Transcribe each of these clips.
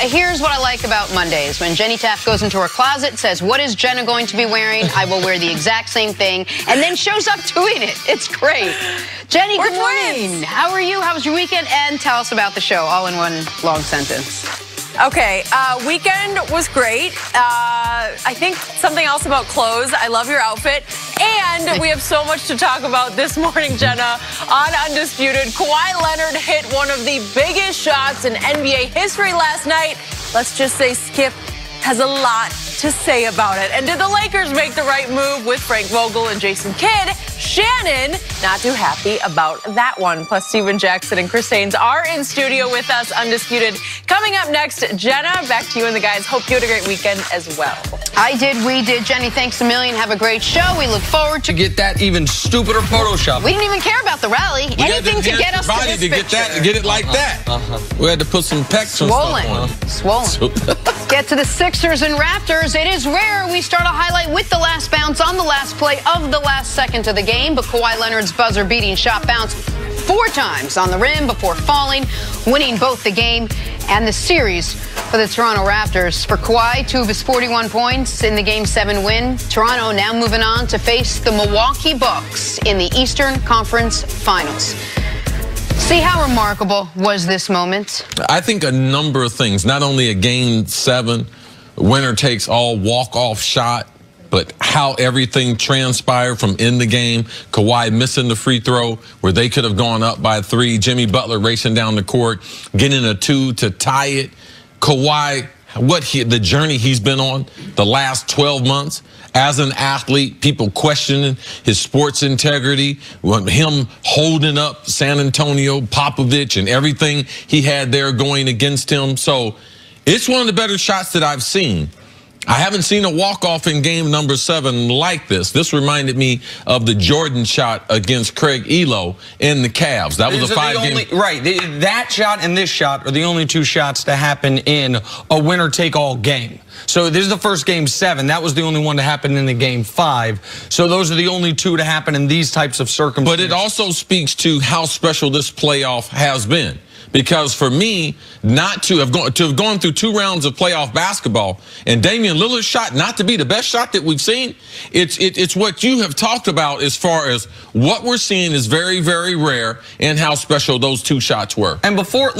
Here's what I like about Mondays. When Jenny Taft goes into her closet, says, what is Jenna going to be wearing? I will wear the exact same thing, and then shows up doing it. It's great. Jenny, good morning. How are you? How was your weekend? And tell us about the show, all in one long sentence. Okay, weekend was great. I think something else about clothes. I love your outfit. And we have so much to talk about this morning, Jenna, on Undisputed. Kawhi Leonard hit one of the biggest shots in NBA history last night. Let's just say Skip has a lot to say about it. And did the Lakers make the right move with Frank Vogel and Jason Kidd? Shannon, not too happy about that one. Plus, Steven Jackson and Chris Haynes are in studio with us, Undisputed. Coming up next, Jenna, back to you and the guys. Hope you had a great weekend as well. I did, we did. Jenny, thanks a million. Have a great show. We look forward to get that even stupider Photoshop. We didn't even care about the rally. Anything to get us to this picture. Get it like that. We had to put some pecs on. Swollen. Get to the Sixers and Raptors. It is rare we start a highlight with the last bounce on the last play of the last second of the game, but Kawhi Leonard's buzzer-beating shot bounced 4 times on the rim before falling, winning both the game and the series for the Toronto Raptors. For Kawhi, 2 of his 41 points in the Game 7 win. Toronto now moving on to face the Milwaukee Bucks in the Eastern Conference Finals. See, how remarkable was this moment? I think a number of things. Not only a Game 7, winner-takes-all walk-off shot, but how everything transpired from in the game. Kawhi missing the free throw where they could have gone up by 3. Jimmy Butler racing down the court, getting a 2 to tie it. Kawhi, the journey he's been on the last 12 months as an athlete, people questioning his sports integrity, him holding up San Antonio, Popovich, and everything he had there going against him. So it's one of the better shots that I've seen. I haven't seen a walk-off in game number 7 like this. This reminded me of the Jordan shot against Craig Elo in the Cavs. That was a 5-game. Right. That shot and this shot are the only 2 shots to happen in a winner-take-all game. So this is the first Game 7. That was the only one to happen in the Game 5. So those are the only 2 to happen in these types of circumstances. But it also speaks to how special this playoff has been. Because for me, not to have gone through 2 rounds of playoff basketball and Damian Lillard's shot not to be the best shot that we've seen, it's what you have talked about as far as what we're seeing is very, very rare and how special those 2 shots were. And before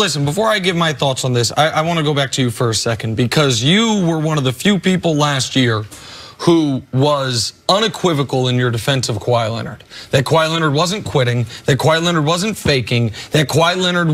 I give my thoughts on this, I want to go back to you for a second because you were one of the few people last year who was unequivocal in your defense of Kawhi Leonard. That Kawhi Leonard wasn't quitting, that Kawhi Leonard wasn't faking, that Kawhi Leonard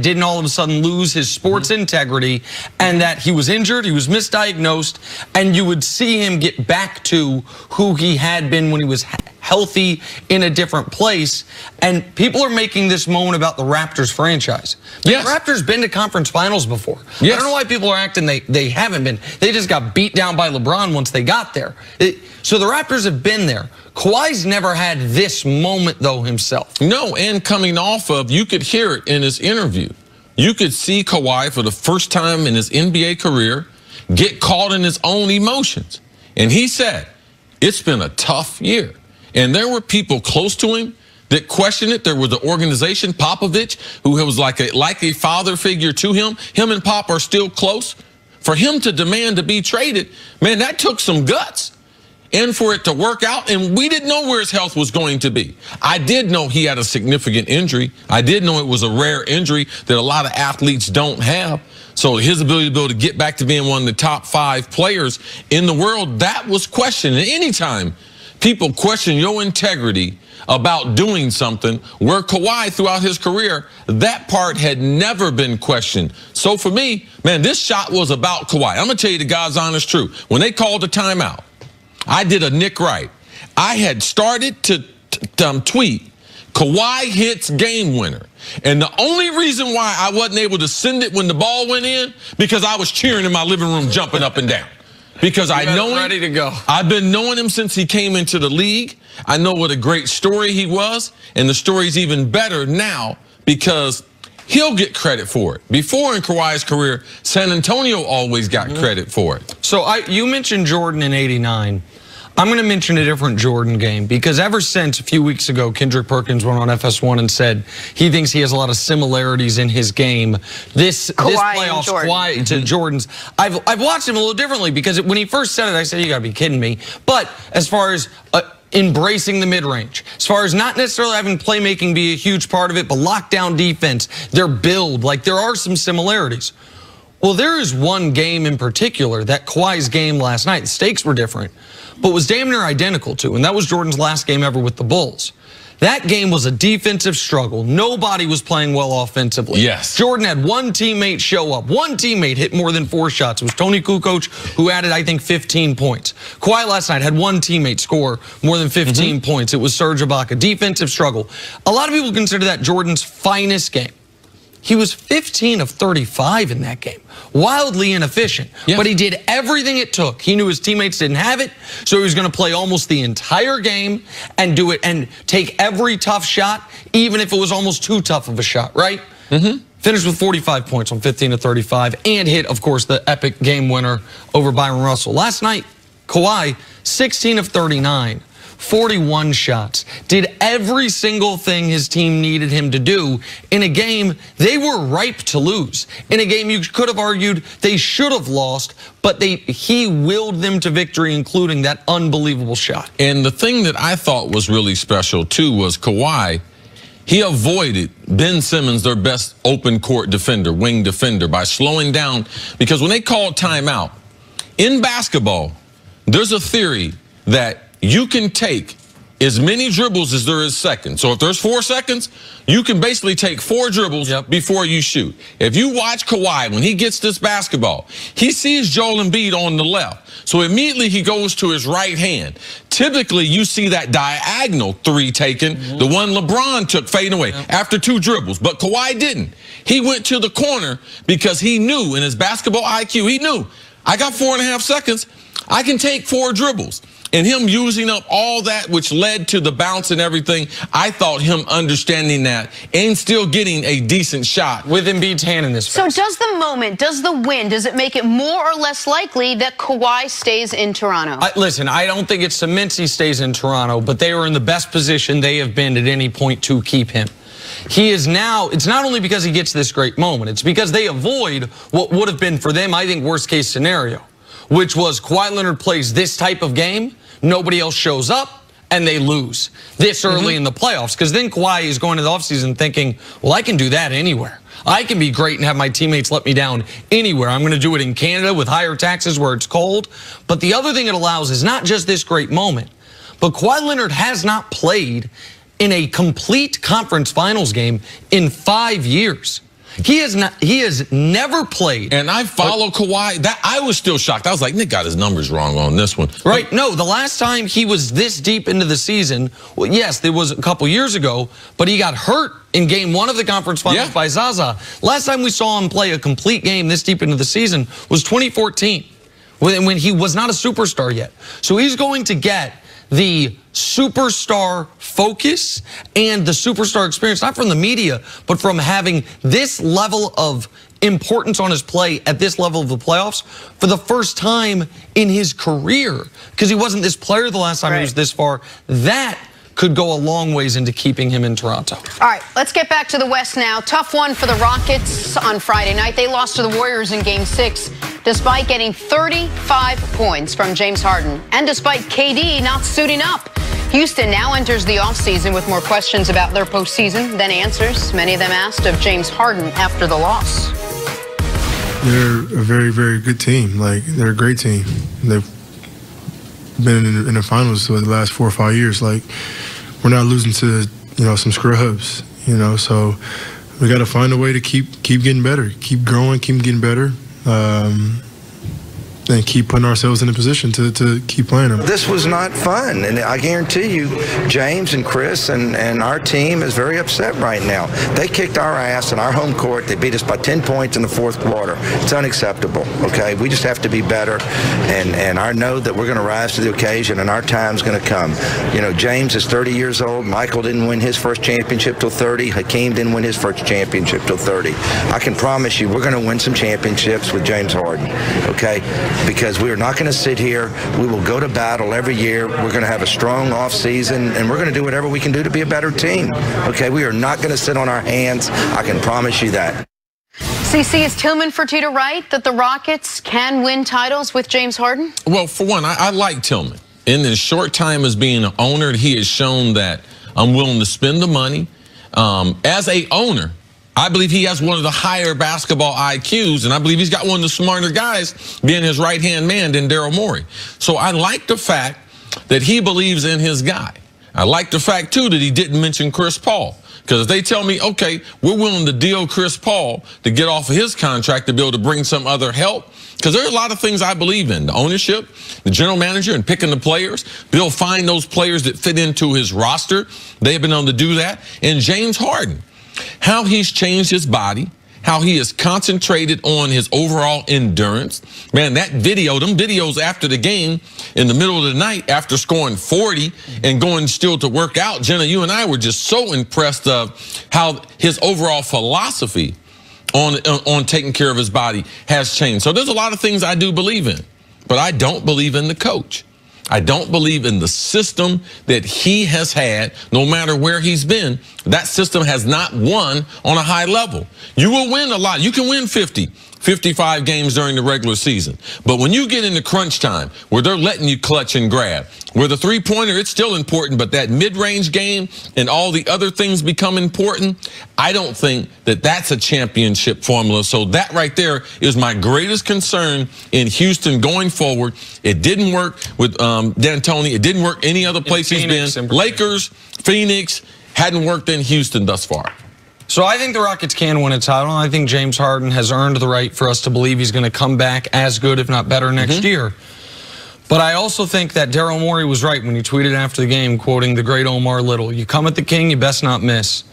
didn't all of a sudden lose his sports integrity, and that he was injured, he was misdiagnosed, and you would see him get back to who he had been when he was healthy in a different place. And people are making this moan about the Raptors franchise. Yes. The Raptors been to conference finals before. Yes. I don't know why people are acting they haven't been. They just got beat down by LeBron once they got there. So the Raptors have been there. Kawhi's never had this moment, though, himself. No, and coming off of, you could hear it in his interview. You could see Kawhi for the first time in his NBA career get caught in his own emotions. And he said, it's been a tough year. And there were people close to him that questioned it. There was the organization, Popovich, who was like a father figure to him. Him and Pop are still close. For him to demand to be traded, man, that took some guts. And for it to work out, and we didn't know where his health was going to be. I did know he had a significant injury. I did know it was a rare injury that a lot of athletes don't have. So his ability to be able to get back to being one of the top 5 players in the world, that was questioned. And anytime people question your integrity about doing something, where Kawhi throughout his career, that part had never been questioned. So for me, man, this shot was about Kawhi. I'm going to tell you the God's honest truth. When they called the timeout, I did a Nick Wright. I had started to tweet, Kawhi hits game winner. And the only reason why I wasn't able to send it when the ball went in, because I was cheering in my living room, jumping up and down. Because I know him. Ready to go. I've been knowing him since he came into the league. I know what a great story he was. And the story's even better now because he'll get credit for it. Before in Kawhi's career, San Antonio always got credit for it. So you mentioned Jordan in '89. I'm going to mention a different Jordan game because ever since a few weeks ago, Kendrick Perkins went on FS1 and said he thinks he has a lot of similarities in his game. This playoffs, Kawhi to Jordan's. I've watched him a little differently because when he first said it, I said, you got to be kidding me. But as far as embracing the mid-range, as far as not necessarily having playmaking be a huge part of it, but lockdown defense, their build, like there are some similarities. Well, there is one game in particular, that Kawhi's game last night, the stakes were different, but was damn near identical to, and that was Jordan's last game ever with the Bulls. That game was a defensive struggle. Nobody was playing well offensively. Yes. Jordan had one teammate show up. One teammate hit more than 4 shots. It was Tony Kukoc, who added, I think, 15 points. Kawhi last night had one teammate score more than 15 points. It was Serge Ibaka. Defensive struggle. A lot of people consider that Jordan's finest game. He was 15 of 35 in that game. Wildly inefficient. Yeah. But he did everything it took. He knew his teammates didn't have it, so he was going to play almost the entire game and do it and take every tough shot, even if it was almost too tough of a shot, right? Finished with 45 points on 15 of 35 and hit, of course, the epic game winner over Byron Russell. Last night, Kawhi, 16 of 39. 41 shots, did every single thing his team needed him to do in a game they were ripe to lose. In a game you could have argued they should have lost, but he willed them to victory, including that unbelievable shot. And the thing that I thought was really special, too, was Kawhi, he avoided Ben Simmons, their best open court defender, wing defender, by slowing down. Because when they called timeout, in basketball, there's a theory that you can take as many dribbles as there is seconds. So if there's 4 seconds, you can basically take 4 dribbles before you shoot. If you watch Kawhi, when he gets this basketball, he sees Joel Embiid on the left. So immediately he goes to his right hand. Typically, you see that diagonal 3 taken, the one LeBron took fading away after 2 dribbles. But Kawhi didn't. He went to the corner because he knew in his basketball IQ, he knew, I got 4.5 seconds. I can take 4 dribbles. And him using up all that, which led to the bounce and everything, I thought him understanding that and still getting a decent shot with Embiid's hand in his face. So does the moment, does the win, does it make it more or less likely that Kawhi stays in Toronto? Listen, I don't think it cements he stays in Toronto, but they are in the best position they have been at any point to keep him. He is now, it's not only because he gets this great moment, it's because they avoid what would have been for them, I think, worst case scenario, which was Kawhi Leonard plays this type of game, nobody else shows up, and they lose this early in the playoffs. Because then Kawhi is going to the offseason thinking, well, I can do that anywhere. I can be great and have my teammates let me down anywhere. I'm going to do it in Canada with higher taxes where it's cold. But the other thing it allows is not just this great moment, but Kawhi Leonard has not played in a complete conference finals game in 5 years. He has never played. And I follow Kawhi. That I was still shocked. I was like, Nick got his numbers wrong on this one. Right. No, the last time he was this deep into the season, well, yes, it was a couple years ago, but he got hurt in game 1 of the conference finals by Zaza. Last time we saw him play a complete game this deep into the season was 2014, when he was not a superstar yet. So he's going to get the superstar focus and the superstar experience, not from the media, but from having this level of importance on his play at this level of the playoffs for the first time in his career, because he wasn't this player the last time he was this far. That could go a long ways into keeping him in Toronto. All right, let's get back to the West now. Tough one for the Rockets on Friday night. They lost to the Warriors in Game 6, despite getting 35 points from James Harden, and despite KD not suiting up. Houston now enters the offseason with more questions about their postseason than answers. Many of them asked of James Harden after the loss. They're a very, very good team. Like, they're a great team. They've been in the finals for the last 4 or 5 years. Like, we're not losing to, some scrubs, so we got to find a way to keep getting better, keep growing, keep getting better, and keep putting ourselves in a position to keep playing them. This was not fun, and I guarantee you, James and Chris and our team is very upset right now. They kicked our ass in our home court. They beat us by 10 points in the 4th quarter. It's unacceptable, okay? We just have to be better, and I know that we're going to rise to the occasion, and our time's going to come. James is 30 years old. Michael didn't win his first championship till 30. Hakeem didn't win his first championship till 30. I can promise you we're going to win some championships with James Harden, okay? because we are not going to sit here. We will go to battle every year. We're going to have a strong offseason, and we're going to do whatever we can do to be a better team. Okay, we are not going to sit on our hands. I can promise you that. CC, is Tillman Fertitta right that the Rockets can win titles with James Harden? Well, for one, I like Tillman. In his short time as being an owner, he has shown that I'm willing to spend the money. As a owner, I believe he has one of the higher basketball IQs, and I believe he's got one of the smarter guys being his right-hand man than Daryl Morey. So I like the fact that he believes in his guy. I like the fact, too, that he didn't mention Chris Paul. Because if they tell me, okay, we're willing to deal Chris Paul to get off of his contract to be able to bring some other help, because there are a lot of things I believe in. The ownership, the general manager, and picking the players. They'll find those players that fit into his roster. They've been able to do that. And James Harden, how he's changed his body, how he is concentrated on his overall endurance. Man, that video, them videos after the game in the middle of the night after scoring 40 and going still to work out, Jenna, you and I were just so impressed of how his overall philosophy on taking care of his body has changed. So there's a lot of things I do believe in, but I don't believe in the coach. I don't believe in the system that he has had, no matter where he's been. That system has not won on a high level. You will win a lot. You can win 50, 55 games during the regular season. But when you get into crunch time, where they're letting you clutch and grab, where the three-pointer, it's still important, but that mid-range game and all the other things become important, I don't think that that's a championship formula. So that right there is my greatest concern in Houston going forward. It didn't work with D'Antoni. It didn't work any other place he's been. Lakers, Phoenix, hadn't worked in Houston thus far. So I think the Rockets can win a title. I think James Harden has earned the right for us to believe he's going to come back as good, if not better, next year. But I also think that Daryl Morey was right when he tweeted after the game, quoting the great Omar Little, "You come at the king, you best not miss."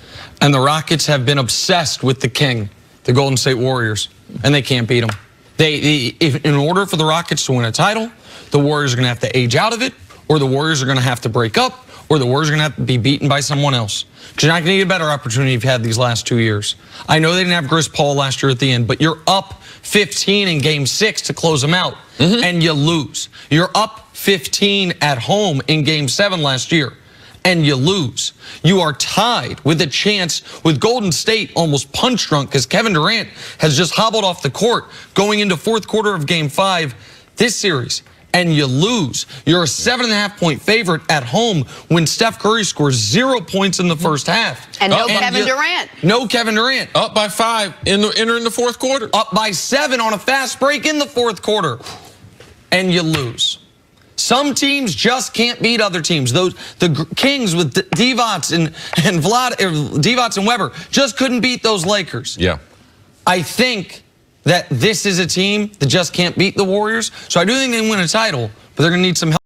And the Rockets have been obsessed with the king, the Golden State Warriors, and they can't beat them. In order for the Rockets to win a title, the Warriors are going to have to age out of it, or the Warriors are going to have to break up, or the Warriors are going to have to be beaten by someone else. Because you're not going to get a better opportunity you've had these last 2 years. I know they didn't have Chris Paul last year at the end, but you're up 15 in Game 6 to close them out, and you lose. You're up 15 at home in Game 7 last year, and you lose. You are tied with a chance with Golden State almost punch drunk because Kevin Durant has just hobbled off the court going into fourth quarter of Game 5 this series. And you lose. You're a 7.5-point favorite at home when Steph Curry scores 0 points in the first half. And no Kevin Durant. No Kevin Durant. Up by 5 entering the fourth quarter. Up by 7 on a fast break in the fourth quarter. And you lose. Some teams just can't beat other teams. The Kings with Divac and Weber just couldn't beat those Lakers. Yeah. I think that this is a team that just can't beat the Warriors. So I do think they win a title, but they're going to need some help.